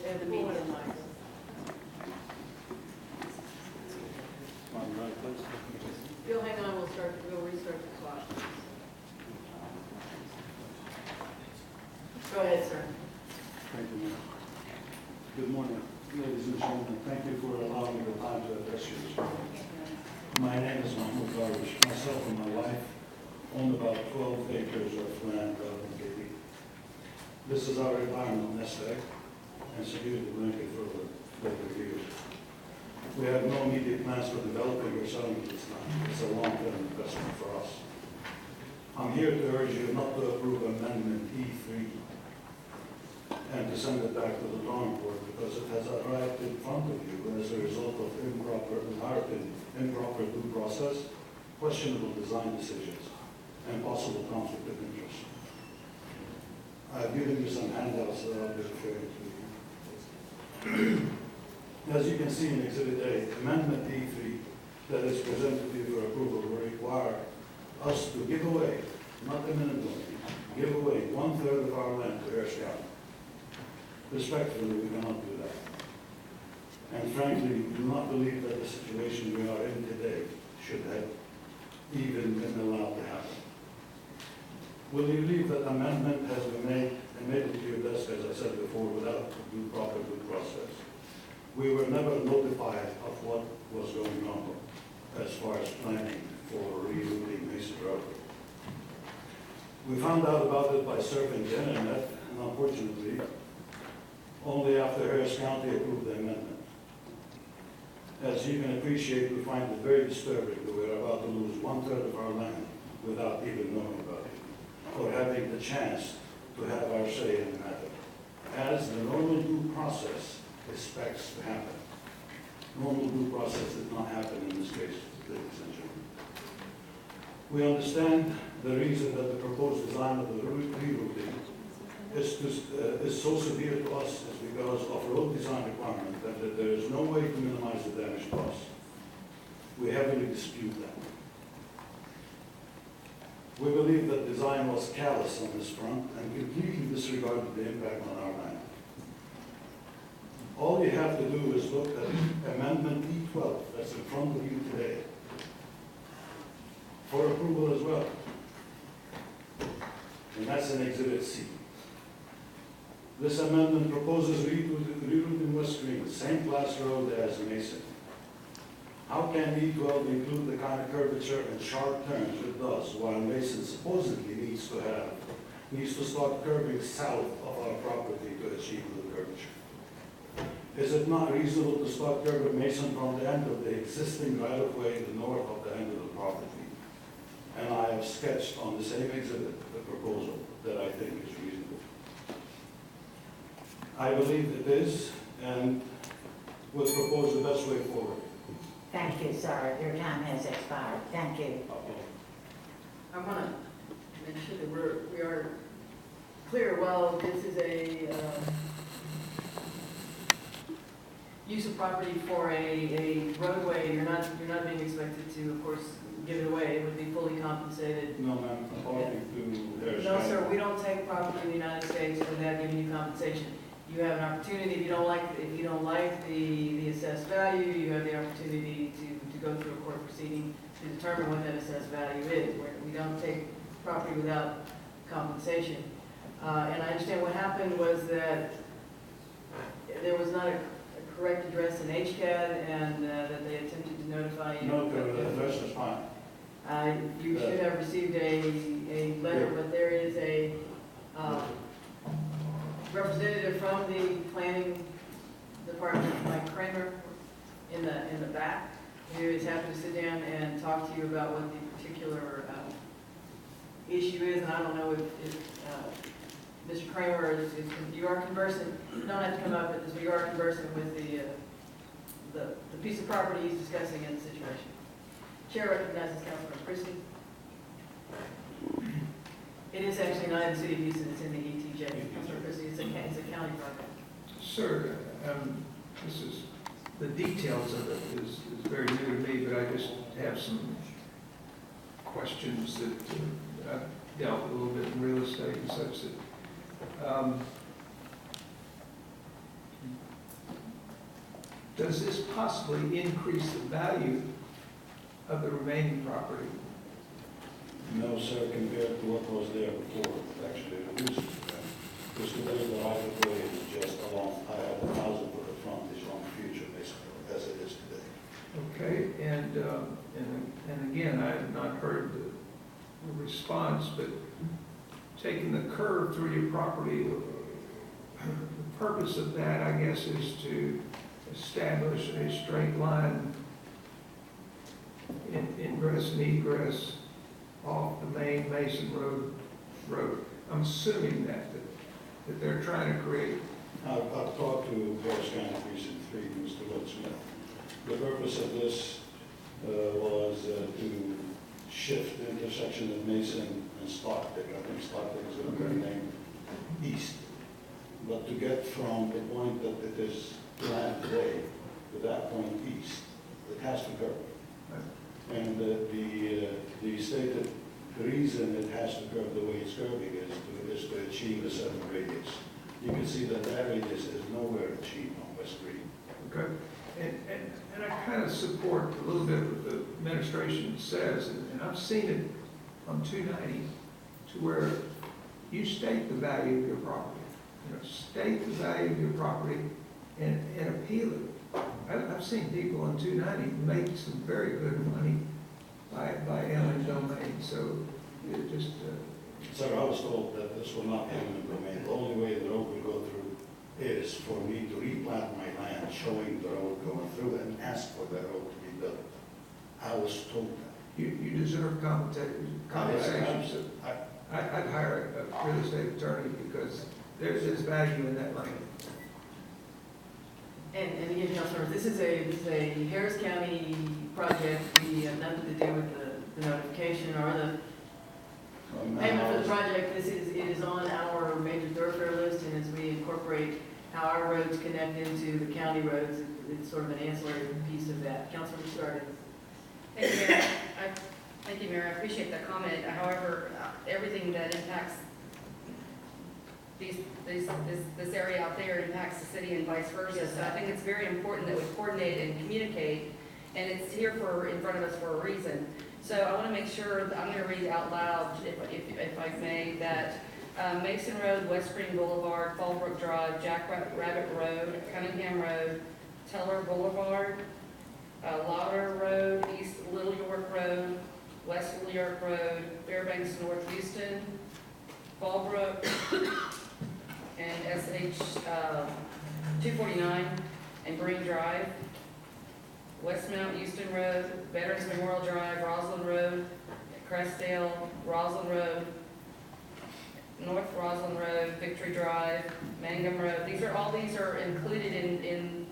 have the media mics. Bill, hang on, we'll restart the clock. Go ahead, sir. Thank you, Mayor. Good morning, ladies and gentlemen. Thank you for allowing me the time to address you this morning. My name is Mahmoud Darwiche. Myself and my wife own about 12 acres of land out in KP. This is our retirement nest egg and security blanket for the years. We have no immediate plans for developing or selling this land. It's a long-term investment for us. I'm here to urge you not to approve Amendment E3 and to send it back to the drawing board because it has arrived in front of you as a result of improper, in our opinion, improper due process, questionable design decisions, and possible conflict of interest. I've given you some handouts that I'll be referring to you. As you can see in Exhibit A, Amendment E3 that is presented to you for approval will require us to give away, not eminently, give away 1/3 of our land to Harris County. Respectfully, we cannot do that. And frankly, we do not believe that the situation we are in today should have even been allowed to happen. Will you believe that amendment has been made and made it to your desk, as I said before, without proper due process? We were never notified of what was going on as far as planning for rerouting Mason Road. We found out about it by surfing the internet, and unfortunately, only after Harris County approved the amendment. As you can appreciate, we find it very disturbing that we're about to lose 1/3 of our land without even knowing about it, or having the chance to have our say in the matter, as the normal due process expects to happen. Normal due process did not happen in this case, ladies and gentlemen. We understand the reason that the proposed design of the rerouting is so severe to us is because of road design requirement that there is no way to minimize the damage to us. We heavily dispute that. We believe that design was callous on this front and completely disregarded the impact on our land. All you have to do is look at Amendment E12 that's in front of you today for approval as well. And that's in Exhibit C. This amendment proposes rerouting West Green, same class road as Mason. How can E12 include the kind of curvature and sharp turns it does, while Mason supposedly needs to start curving south of our property to achieve the curvature? Is it not reasonable to start curving Mason from the end of the existing right-of-way to north of the end of the property? And I have sketched on the same exhibit the proposal that I think is reasonable. I believe it is, and will propose the best way forward. Thank you, sir. Your time has expired. Thank you. I want to make sure that we are clear. Well, this is a use of property for a roadway. You're not being expected to, of course, give it away. It would be fully compensated. No, ma'am. According to Harris No, County. sir. We don't take property in the United States without giving you compensation. You have an opportunity. If you don't like the assessed value, you have the opportunity to go through a court proceeding to determine what that assessed value is. We don't take property without compensation. And I understand what happened was that there was not a correct address in HCAD, and that they attempted to notify you. No, the address is fine. You should have received a letter, but there is a representative from the planning department, Mike Kramer, in the back, who is happy to sit down and talk to you about what the particular issue is. And I don't know if Mr. Kramer is you are conversant. You don't have to come up with this, but you are conversant with the piece of property he's discussing in the situation. Chair recognizes Councilman Christie. It is actually not in the city of Houston, it's in the ETJ. Councilman Christie, it's a county project. Sir, this is, the details of it is very new to me, but I just have some questions that I've dealt with a little bit in real estate and such that, does this possibly increase the value of the remaining property? No, sir, compared to what was there before, actually reduced. Because today the right of way is just along, I have 1,000 for the front, is on future, basically, as it is today. Okay, and again, I have not heard the response, but taking the curve through your property, the purpose of that, I guess, is to establish a straight line in ingress and egress off the main Mason Road. I'm assuming that they're trying to create. I've talked to Harris County Precinct 3, Mr. Woodsmith. The purpose of this was to shift the intersection of Mason and Stockton. I think Stockton is going to be named east. But to get from the point that it is planned today to that point east, it has to curve. And the stated reason it has to curve the way it's curving is to achieve a certain radius. You can see that that radius is nowhere achieved on West Green. Okay. And I kind of support a little bit what the administration says, and I've seen it on 290 to where you state the value of your property. You know, state the value of your property and appeal it. I've seen people on 290 make some very good money by eminent domain, so it just... Sir, I was told that this will not be eminent domain. The only way the road will go through is for me to replant my land, showing the road going through and ask for that road to be built. I was told that. You deserve compensation. I'd hire a real estate attorney because there's value in that land. And again, Councilor, this is a Harris County project. We have nothing to do with the notification or the payment for the project. It is on our major thoroughfare list, and as we incorporate how our roads connect into the county roads, it's sort of an ancillary piece of that. Councilor started. Thank you, Mayor. Thank you, Mayor. I appreciate that comment. However, everything that impacts this area out there impacts the city and vice versa. So I think it's very important that we coordinate and communicate, and it's here in front of us for a reason. So I want to make sure that I'm going to read out loud, if I may, that Mason Road, West Green Boulevard, Fallbrook Drive, Jack Rabbit Road, Cunningham Road, Teller Boulevard, Lauder Road, East Little York Road, West Little York Road, Fairbanks North Houston, Fallbrook, and SH 249 and Green Drive, Westmount Houston Road, Veterans Memorial Drive, Roslyn Road, Crestdale, Roslyn Road, North Roslyn Road, Victory Drive, Mangum Road. These are included in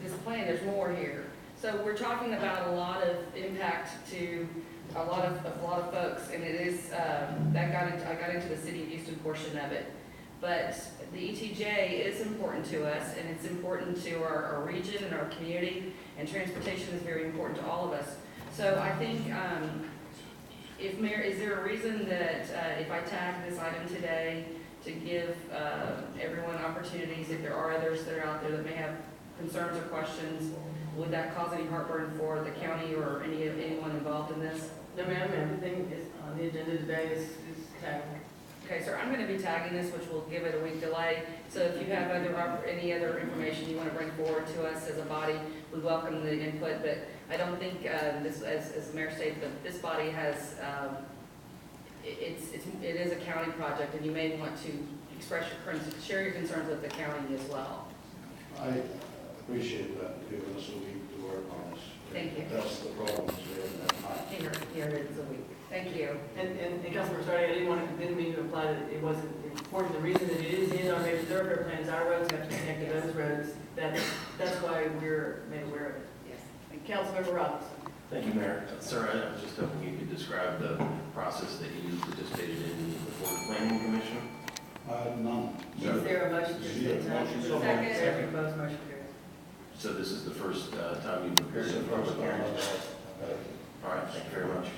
this plan. There's more here. So we're talking about a lot of impact to a lot of folks, and it is I got into the city of Houston portion of it. But the ETJ is important to us, and it's important to our region and our community, and transportation is very important to all of us. So I think, is there a reason that if I tag this item today to give everyone opportunities, if there are others that are out there that may have concerns or questions, would that cause any heartburn for the county or anyone involved in this? No, ma'am, everything is on the agenda today is tagged. Okay, sir, I'm going to be tagging this, which will give it a week delay. So if you have any other information you want to bring forward to us as a body, we welcome the input. But I don't think this, as the mayor stated, that this body has. It is a county project, and you may want to share your concerns with the county as well. I appreciate that, giving us a week to work on this. Thank you. That's the problem, is we haven't had time. Here it is a week. Thank you. And Councilor, sorry, I didn't mean to imply that it wasn't important. The reason that it is in our major thoroughfare plans, our roads have to connect to those roads. That's why we're made aware of it. Yes. And Councilmember Robinson. Thank you, Mayor. Sir, I was just hoping you could describe the process that you participated in before the Planning Commission. None. Is there a motion to Zero. take time? Motion. Second. Proposed motion carries. So this is the first time you've prepared This a is the first public time hearing? I've All right, thank you very much.